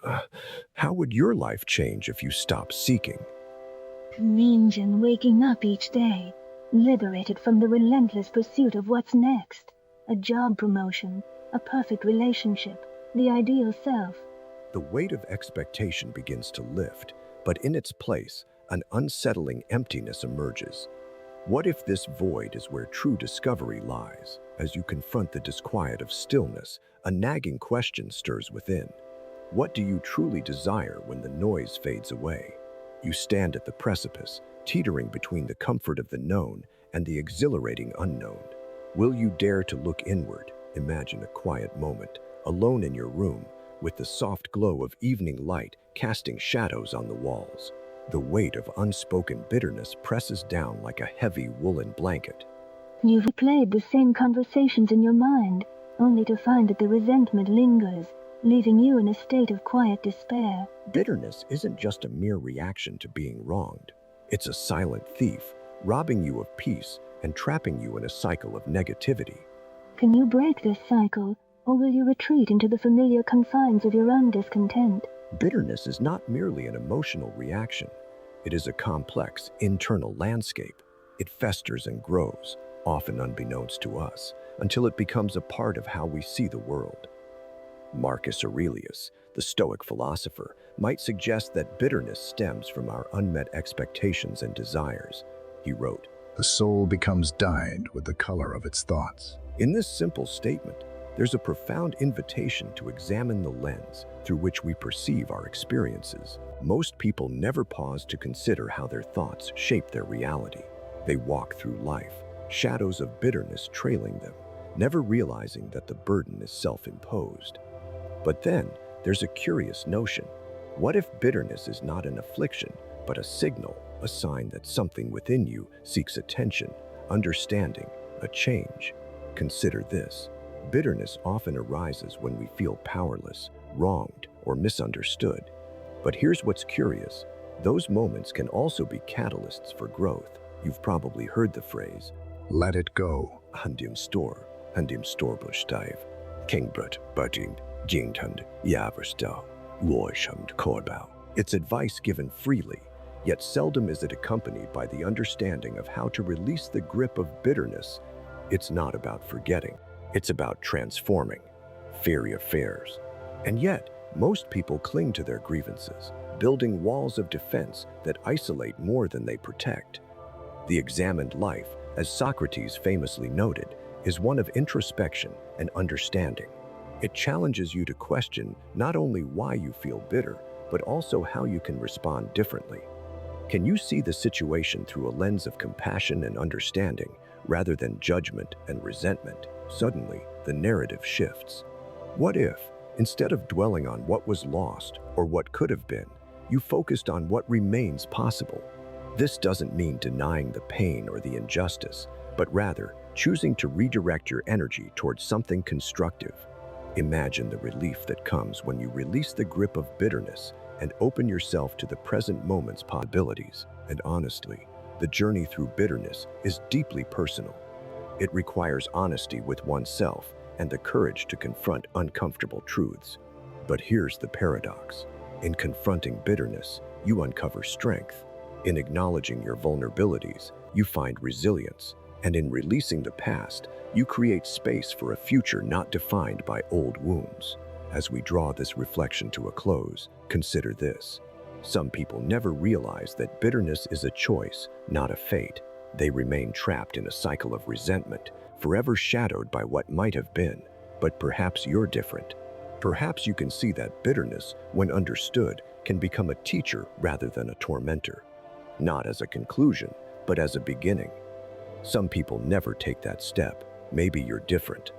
Uh, how would your life change if you stopped seeking? Imagine waking up each day, liberated from the relentless pursuit of what's next. A job promotion, a perfect relationship, the ideal self. The weight of expectation begins to lift, but in its place, an unsettling emptiness emerges. What if this void is where true discovery lies? As you confront the disquiet of stillness, a nagging question stirs within. What do you truly desire when the noise fades away? You stand at the precipice, teetering between the comfort of the known and the exhilarating unknown. Will you dare to look inward? Imagine a quiet moment, alone in your room, with the soft glow of evening light casting shadows on the walls. The weight of unspoken bitterness presses down like a heavy woolen blanket. You've replayed the same conversations in your mind, only to find that the resentment lingers, leaving you in a state of quiet despair. Bitterness isn't just a mere reaction to being wronged. It's a silent thief, robbing you of peace and trapping you in a cycle of negativity. Can you break this cycle, or will you retreat into the familiar confines of your own discontent? Bitterness is not merely an emotional reaction. It is a complex internal landscape. It festers and grows, often unbeknownst to us, until it becomes a part of how we see the world. Marcus Aurelius, the Stoic philosopher, might suggest that bitterness stems from our unmet expectations and desires. He wrote, The soul becomes dyed with the color of its thoughts. in this simple statement, there's a profound invitation to examine the lens through which we perceive our experiences. Most people never pause to consider how their thoughts shape their reality. They walk through life, shadows of bitterness trailing them, never realizing that the burden is self-imposed. But then, there's a curious notion. What if bitterness is not an affliction, but a signal, a sign that something within you seeks attention, understanding, a change? Consider this. Bitterness often arises when we feel powerless, wronged, or misunderstood. But here's what's curious. Those moments can also be catalysts for growth. You've probably heard the phrase, Let it go. Handim storbustave, Kingbrut, Budging, Jingtund, Yaverstow, Warshund Korbau. It's advice given freely, yet seldom is it accompanied by the understanding of how to release the grip of bitterness. It's not about forgetting, it's about transforming. Fairy affairs. And yet, most people cling to their grievances, building walls of defense that isolate more than they protect. The examined life, as Socrates famously noted, is one of introspection and understanding. It challenges you to question not only why you feel bitter, but also how you can respond differently. Can you see the situation through a lens of compassion and understanding, rather than judgment and resentment? Suddenly, the narrative shifts. What if, instead of dwelling on what was lost or what could have been, you focused on what remains possible? This doesn't mean denying the pain or the injustice, but rather choosing to redirect your energy towards something constructive. Imagine the relief that comes when you release the grip of bitterness and open yourself to the present moment's possibilities. And honestly, the journey through bitterness is deeply personal. It requires honesty with oneself and the courage to confront uncomfortable truths. But here's the paradox. In confronting bitterness, you uncover strength. In acknowledging your vulnerabilities, you find resilience. And in releasing the past, you create space for a future not defined by old wounds. As we draw this reflection to a close, consider this. Some people never realize that bitterness is a choice, not a fate. They remain trapped in a cycle of resentment, forever shadowed by what might have been. But perhaps you're different. Perhaps you can see that bitterness, when understood, can become a teacher rather than a tormentor. Not as a conclusion, but as a beginning. Some people never take that step. Maybe you're different.